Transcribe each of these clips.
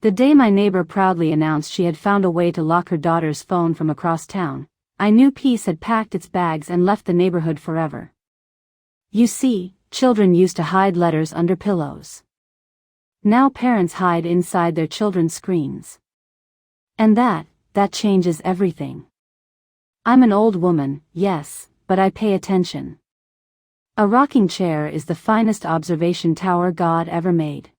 The day my neighbor proudly announced she had found a way to lock her daughter's phone from across town, I knew peace had packed its bags and left the neighborhood forever. You see, children used to hide letters under pillows. Now parents hide inside their children's screens. And that changes everything. I'm an old woman, yes, but I pay attention. A rocking chair is the finest observation tower God ever made.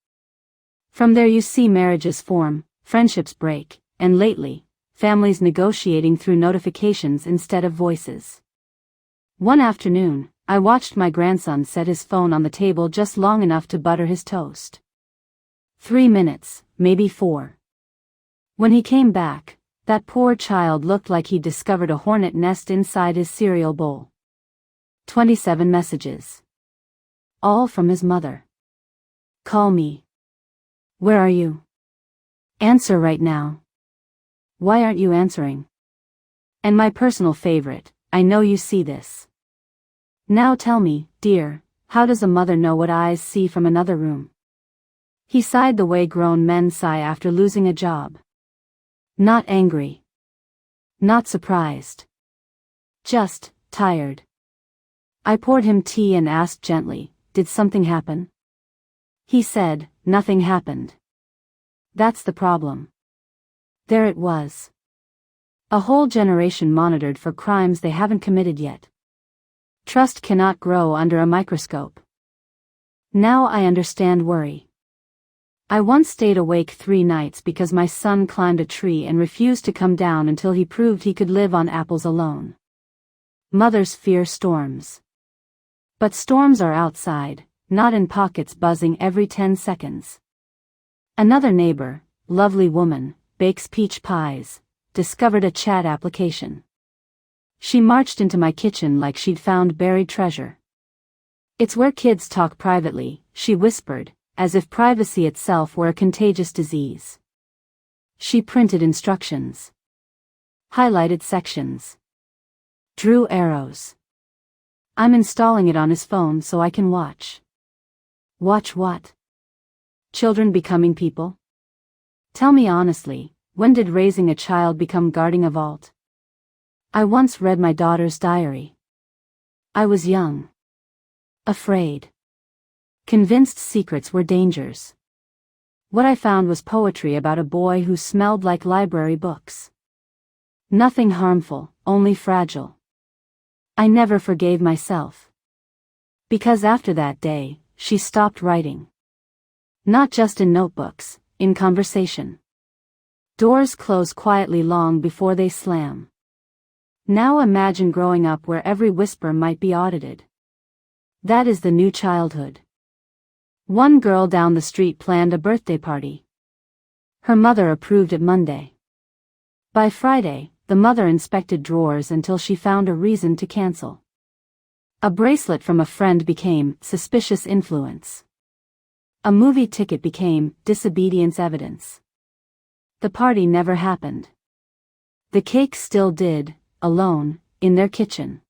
From there you see marriages form, friendships break, and lately, families negotiating through notifications instead of voices. One afternoon, I watched my grandson set his phone on the table just long enough to butter his toast. 3 minutes, maybe 4. When he came back, that poor child looked like he'd discovered a hornet nest inside his cereal bowl. 27 messages. All from his mother. Call me. Where are you? Answer right now. Why aren't you answering? And my personal favorite, I know you see this. Now tell me, dear, how does a mother know what eyes see from another room? He sighed the way grown men sigh after losing a job. Not angry. Not surprised. Just tired. I poured him tea and asked gently, did something happen? He said, nothing happened. That's the problem. There it was. A whole generation monitored for crimes they haven't committed yet. Trust cannot grow under a microscope. Now I understand worry. I once stayed awake 3 nights because my son climbed a tree and refused to come down until he proved he could live on apples alone. Mothers fear storms. But storms are outside, not in pockets buzzing every 10 seconds. Another neighbor, lovely woman, bakes peach pies, discovered a chat application. She marched into my kitchen like she'd found buried treasure. It's where kids talk privately, she whispered, as if privacy itself were a contagious disease. She printed instructions. Highlighted sections. Drew arrows. I'm installing it on his phone so I can watch. Watch what? Children becoming people? Tell me honestly, when did raising a child become guarding a vault? I once read my daughter's diary. I was young. Afraid. Convinced secrets were dangers. What I found was poetry about a boy who smelled like library books. Nothing harmful, only fragile. I never forgave myself. Because after that day, she stopped writing. Not just in notebooks, in conversation. Doors close quietly long before they slam. Now imagine growing up where every whisper might be audited. That is the new childhood. One girl down the street planned a birthday party. Her mother approved it Monday. By Friday, the mother inspected drawers until she found a reason to cancel. A bracelet from a friend became suspicious influence. A movie ticket became disobedience evidence. The party never happened. The cake still did, alone, in their kitchen.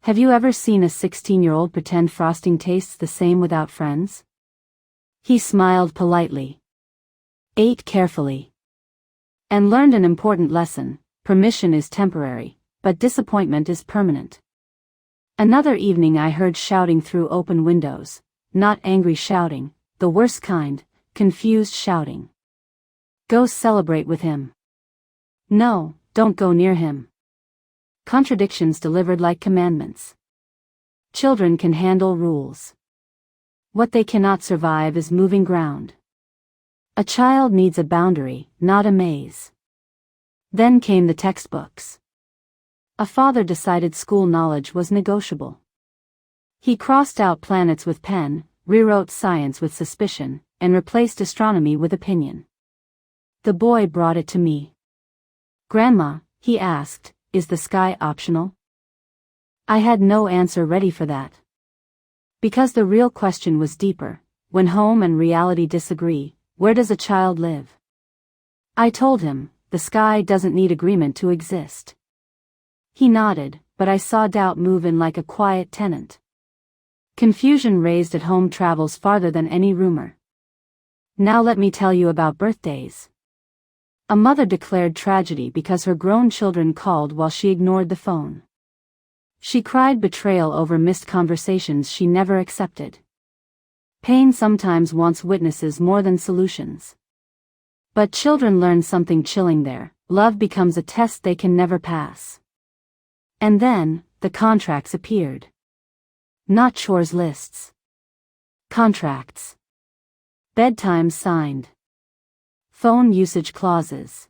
Have you ever seen a 16-year-old pretend frosting tastes the same without friends? He smiled politely. Ate carefully. And learned an important lesson: permission is temporary, but disappointment is permanent. Another evening I heard shouting through open windows, not angry shouting, the worst kind, confused shouting. Go celebrate with him. No, don't go near him. Contradictions delivered like commandments. Children can handle rules. What they cannot survive is moving ground. A child needs a boundary, not a maze. Then came the textbooks. A father decided school knowledge was negotiable. He crossed out planets with pen, rewrote science with suspicion, and replaced astronomy with opinion. The boy brought it to me. Grandma, he asked, is the sky optional? I had no answer ready for that. Because the real question was deeper: when home and reality disagree, where does a child live? I told him, the sky doesn't need agreement to exist. He nodded, but I saw doubt move in like a quiet tenant. Confusion raised at home travels farther than any rumor. Now let me tell you about birthdays. A mother declared tragedy because her grown children called while she ignored the phone. She cried betrayal over missed conversations she never accepted. Pain sometimes wants witnesses more than solutions. But children learn something chilling there: love becomes a test they can never pass. And then, the contracts appeared. Not chores lists. Contracts. Bedtimes signed. Phone usage clauses.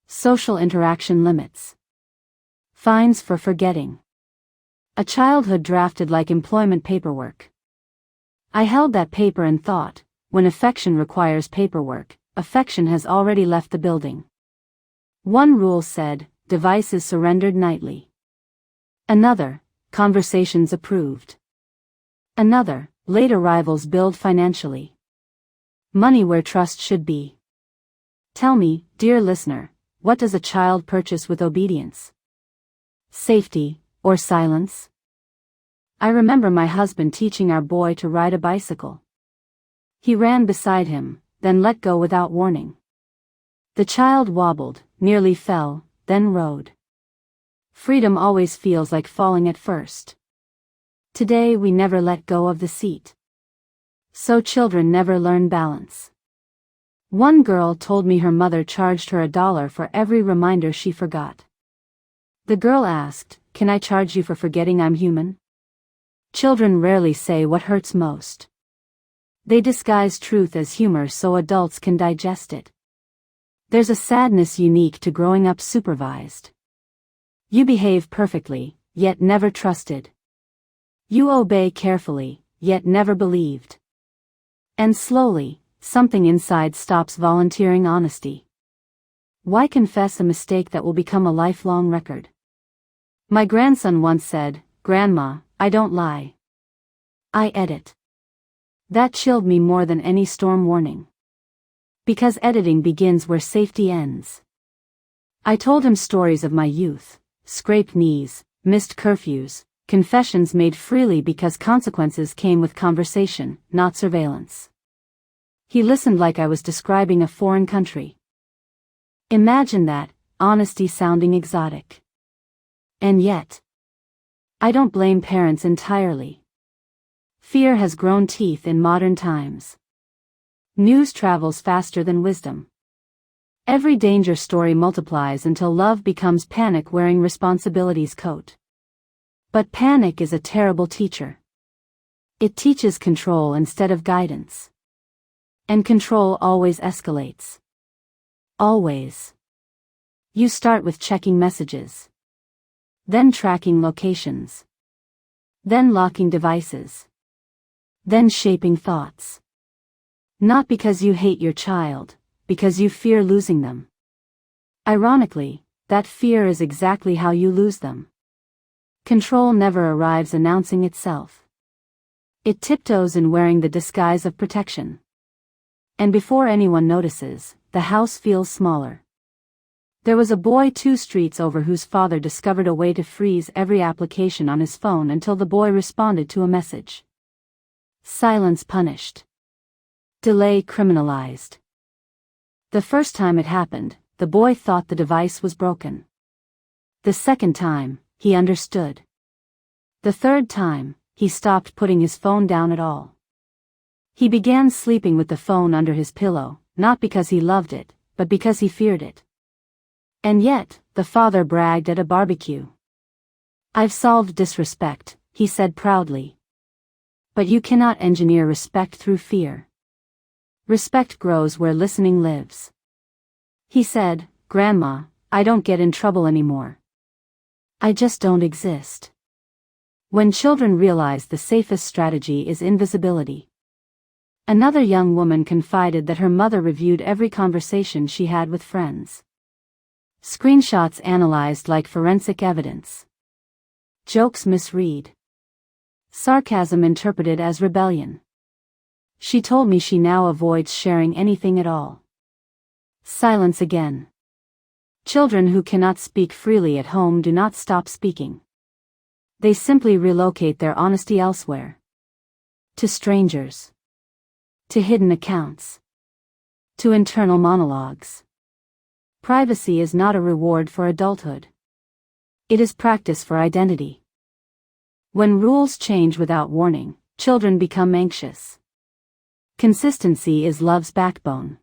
Social interaction limits. Fines for forgetting. A childhood drafted like employment paperwork. I held that paper and thought, when affection requires paperwork, affection has already left the building. One rule said, devices surrendered nightly. Another, conversations approved. Another, late arrivals billed financially. Money where trust should be. Tell me, dear listener, what does a child purchase with obedience? Safety, or silence? I remember my husband teaching our boy to ride a bicycle. He ran beside him, then let go without warning. The child wobbled, nearly fell, then rode. Freedom always feels like falling at first. Today we never let go of the seat. So children never learn balance. One girl told me her mother charged her $1 for every reminder she forgot. The girl asked, "Can I charge you for forgetting I'm human?" Children rarely say what hurts most. They disguise truth as humor so adults can digest it. There's a sadness unique to growing up supervised. You behave perfectly, yet never trusted. You obey carefully, yet never believed. And slowly, something inside stops volunteering honesty. Why confess a mistake that will become a lifelong record? My grandson once said, "Grandma, I don't lie. I edit." That chilled me more than any storm warning. Because editing begins where safety ends. I told him stories of my youth, scraped knees, missed curfews, confessions made freely because consequences came with conversation, not surveillance. He listened like I was describing a foreign country. Imagine that, honesty sounding exotic. And yet, I don't blame parents entirely. Fear has grown teeth in modern times. News travels faster than wisdom. Every danger story multiplies until love becomes panic wearing responsibility's coat. But panic is a terrible teacher. It teaches control instead of guidance. And control always escalates. Always. You start with checking messages. Then tracking locations. Then locking devices. Then shaping thoughts. Not because you hate your child, because you fear losing them. Ironically, that fear is exactly how you lose them. Control never arrives announcing itself. It tiptoes in wearing the disguise of protection. And before anyone notices, the house feels smaller. There was a boy 2 streets over whose father discovered a way to freeze every application on his phone until the boy responded to a message. Silence punished. Delay criminalized. The first time it happened, the boy thought the device was broken. The second time, he understood. The third time, he stopped putting his phone down at all. He began sleeping with the phone under his pillow, not because he loved it, but because he feared it. And yet, the father bragged at a barbecue. "I've solved disrespect," he said proudly. But you cannot engineer respect through fear. Respect grows where listening lives. He said, "Grandma, I don't get in trouble anymore. I just don't exist." When children realize the safest strategy is invisibility. Another young woman confided that her mother reviewed every conversation she had with friends. Screenshots analyzed like forensic evidence. Jokes misread. Sarcasm interpreted as rebellion. She told me she now avoids sharing anything at all. Silence again. Children who cannot speak freely at home do not stop speaking. They simply relocate their honesty elsewhere. To strangers. To hidden accounts. to internal monologues. Privacy is not a reward for adulthood. It is practice for identity. When rules change without warning, children become anxious. Consistency is love's backbone.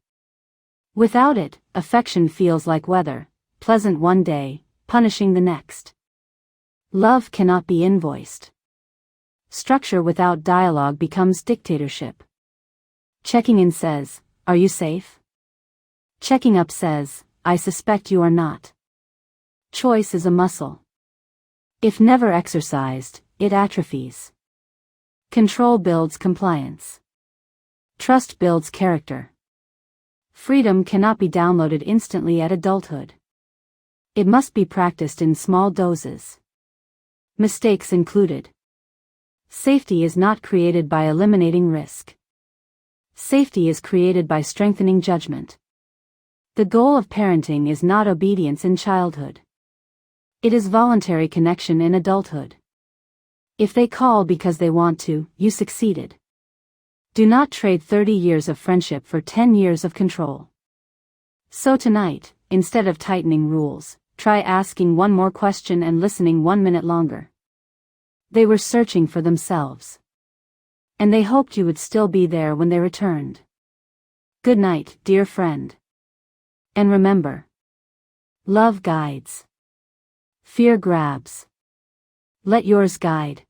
Without it, affection feels like weather, pleasant one day, punishing the next. Love cannot be invoiced. Structure without dialogue becomes dictatorship. Checking in says, "Are you safe?" Checking up says, "I suspect you are not." Choice is a muscle. If never exercised, it atrophies. Control builds compliance. Trust builds character. Freedom cannot be downloaded instantly at adulthood. It must be practiced in small doses. Mistakes included. Safety is not created by eliminating risk. Safety is created by strengthening judgment. The goal of parenting is not obedience in childhood. It is voluntary connection in adulthood. If they call because they want to, you succeeded. Do not trade 30 years of friendship for 10 years of control. So tonight, instead of tightening rules, try asking one more question and listening 1 minute longer. They were searching for themselves. And they hoped you would still be there when they returned. Good night, dear friend. And remember, love guides. Fear grabs. Let yours guide.